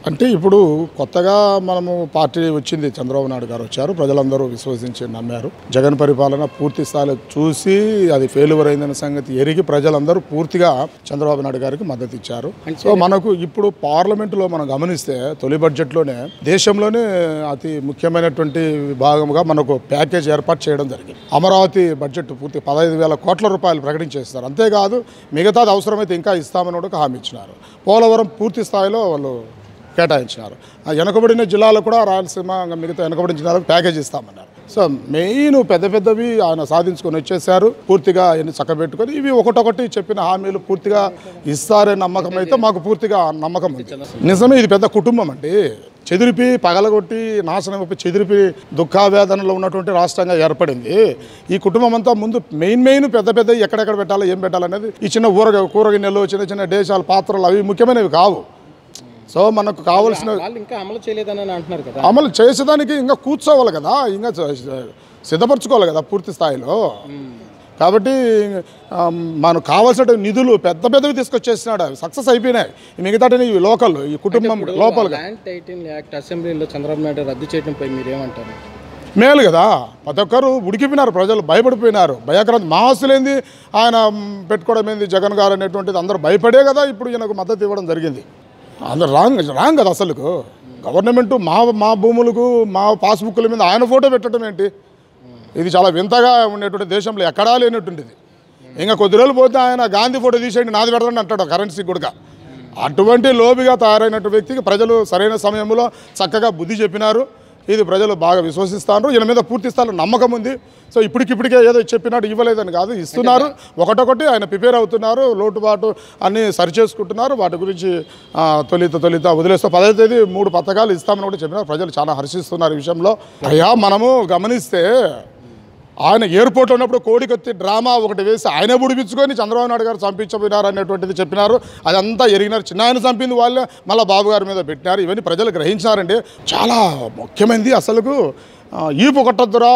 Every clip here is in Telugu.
అంటే ఇప్పుడు కొత్తగా మనము పార్టీ వచ్చింది, చంద్రబాబు నాయుడు గారు వచ్చారు, ప్రజలందరూ విశ్వసించి నమ్మారు. జగన్ పరిపాలన పూర్తి స్థాయిలో చూసి అది ఫెయిల్యూర్ అయిందన్న సంగతి ఎరిగి ప్రజలందరూ పూర్తిగా చంద్రబాబు నాయుడు గారికి మద్దతు ఇచ్చారు. సో మనకు ఇప్పుడు పార్లమెంటులో మనం గమనిస్తే తొలి బడ్జెట్లోనే దేశంలోనే అతి ముఖ్యమైనటువంటి భాగంగా మనకు ప్యాకేజ్ ఏర్పాటు చేయడం జరిగింది. అమరావతి బడ్జెట్ పూర్తి 15,000 కోట్ల రూపాయలు ప్రకటించేస్తారు. అంతేకాదు మిగతాది అవసరమైతే ఇంకా ఇస్తామని కూడా హామీ ఇచ్చినారు. పోలవరం పూర్తి స్థాయిలో వాళ్ళు కేటాయించినారు. వెనకబడిన జిల్లాలు కూడా రాయలసీమ మిగతా వెనకబడిన జిల్లాలకు ప్యాకేజ్ ఇస్తామన్నారు. సో మెయిన్ పెద్దవి ఆయన సాధించుకొని వచ్చేసారు. పూర్తిగా ఎన్ని చక్కబెట్టుకొని ఇవి ఒకటొకటి చెప్పిన హామీలు పూర్తిగా ఇస్తారనే నమ్మకం అయితే మాకు పూర్తిగా నమ్మకం ఉంది. నిజమే, ఇది పెద్ద కుటుంబం అండి. చెదిరిపి పగలగొట్టి నాశనం అయిపోయి చెదిరిపి దుఃఖావేదనలో ఉన్నటువంటి రాష్ట్రంగా ఏర్పడింది. ఈ కుటుంబం అంతా ముందు మెయిన్ పెద్ద ఎక్కడెక్కడ పెట్టాలో ఏం పెట్టాలనేది ఈ చిన్న కూరగిన్నెలు చిన్న దేశాల పాత్రలు అవి ముఖ్యమైనవి కావు. సో మనకు కావాల్సిన ఇంకా అమలు చేయలేదని అంటున్నారు కదా, అమలు చేసేదానికి ఇంకా కూర్చోవాలి కదా, ఇంకా సిద్ధపరచుకోవాలి కదా పూర్తి స్థాయిలో. కాబట్టి మనకు కావాల్సిన నిధులు పెద్దవి తీసుకొచ్చేసినాడు, అవి సక్సెస్ అయిపోయినాయి. మిగతా ఈ లోకల్ ఈ కుటుంబం లోపల అసెంబ్లీలో చంద్రబాబు నాయుడు రద్దు చేయడంపై మీరేమంటారు? మేలు కదా, ప్రతి ఒక్కరు ఉడికిపోయినారు, ప్రజలు భయపడిపోయినారు. భయాక్రాంతి మా ఆస్తులేంది ఆయన పెట్టుకోవడం ఏంది జగన్ గారు అనేటువంటిది అందరూ భయపడే కదా ఇప్పుడు ఈయనకు మద్దతు ఇవ్వడం జరిగింది. అందరు రాంగ్ కదా అసలుకు. గవర్నమెంట్ మా భూములకు మా పాస్బుక్ల మీద ఆయన ఫోటో పెట్టడం ఏంటి? ఇది చాలా వింతగా ఉండేటువంటి దేశంలో ఎక్కడా లేనటువంటిది. ఇంకా కొద్ది రోజులు పోతే ఆయన గాంధీ ఫోటో తీసేయండి నాది పెడతాను అంటాడు కరెన్సీ కూడా. అటువంటి లోబిగా తయారైనటువంటి వ్యక్తికి ప్రజలు సరైన సమయంలో చక్కగా బుద్ధి చెప్పినారు. ఇది ప్రజలు బాగా విశ్వసిస్తారు. ఈయన మీద పూర్తి స్థాయిలో నమ్మకం ఉంది. సో ఇప్పటికిప్పటికే ఏదో చెప్పినట్టు ఇవ్వలేదని కాదు, ఇస్తున్నారు. ఒకటొకటి ఆయన ప్రిపేర్ అవుతున్నారు, లోటుబాటు అన్నీ సరిచేసుకుంటున్నారు. వాటి గురించి తొలిత వదిలేస్తే 10వ తేదీ 3 పథకాలు ఇస్తామని కూడా చెప్పినారు. ప్రజలు చాలా హర్షిస్తున్నారు ఈ విషయంలో. అయ్యా మనము గమనిస్తే ఆయన ఎయిర్పోర్ట్లో ఉన్నప్పుడు కోడికొత్తి డ్రామా ఒకటి వేసి ఆయన బుడిపించుకొని చంద్రబాబు నాయుడు గారు చంపించబోయినారు అనేటువంటిది చెప్పినారు. అదంతా ఎరిగినారు. చిన్న ఆయన చంపింది వాళ్ళే మళ్ళీ బాబు గారి మీద పెట్టినారు. ఇవన్నీ ప్రజలు గ్రహించారండి. చాలా ముఖ్యమైనది అసలుకు ఈపు కొట్టద్దురా,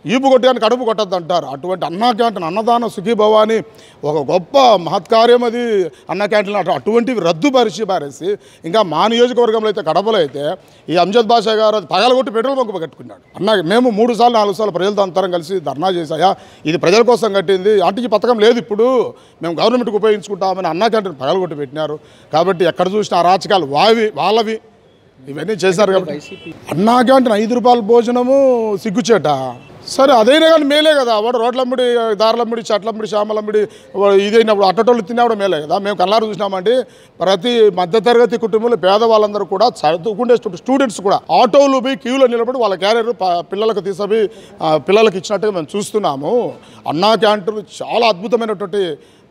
ఈపు కొట్టడానికి కడుపు కొట్టద్దు అంటారు. అటువంటి అన్నా క్యాంటీన్ అన్నదానం సుఖీభవ అని ఒక గొప్ప మహత్కార్యం అది అన్న క్యాంటీన్. అటువంటివి పారేసి ఇంకా మా నియోజకవర్గంలో అయితే కడపలో అయితే ఈ అంజద్ బాషా గారు అది పగలగొట్టి పెట్రోల్ బంక్ కట్టుకున్నాడు. మేము 3 సార్లు 4 సార్లు ప్రజలతో అంతరం కలిసి ధర్నా చేశాయా, ఇది ప్రజల కోసం కట్టింది, అంటే ఈ పథకం లేదు, ఇప్పుడు మేము గవర్నమెంట్కి ఉపయోగించుకుంటామని అన్నా క్యాంటీన్ పగలగొట్టి పెట్టినారు. కాబట్టి ఎక్కడ చూసిన అరాచకాలు వాళ్ళవి ఇవన్నీ చేశారు. కాబట్టి అన్నా క్యాంటీన్ 5 రూపాయల భోజనము సిగ్గుచేట. సరే అదైనా కానీ మేలే కదా, వాడు రోడ్లమ్మిడి దారులమ్మిడి చెట్లమ్మిడి శ్యామలమ్మిడి ఇదైనప్పుడు అట్టటోళ్ళు తినేవాడు మేలే కదా. మేము కళ్ళారు చూసినామండి, ప్రతి మధ్యతరగతి కుటుంబంలో పేదవాళ్ళందరూ కూడా చదువుకుంటే స్టూడెంట్స్ కూడా ఆటోలు పోయి క్యూలో నిలబడి వాళ్ళ క్యారియర్ పిల్లలకు తీసుకుపోయి పిల్లలకు ఇచ్చినట్టుగా మేము చూస్తున్నాము. అన్నా క్యాంటీన్ చాలా అద్భుతమైనటువంటి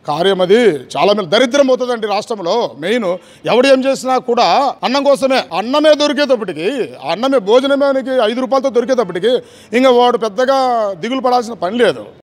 కార్యం. అది చాలా మేలు. దరిద్రం అవుతుందండి రాష్ట్రంలో. మెయిన్ ఎవడు ఏం చేసినా కూడా అన్నం కోసమే, అన్నమే దొరికేటప్పటికి, అన్నమే భోజనమే 5 రూపాయలతో దొరికేటప్పటికి ఇంకా వాడు పెద్దగా దిగులు పడాల్సిన పని లేదు.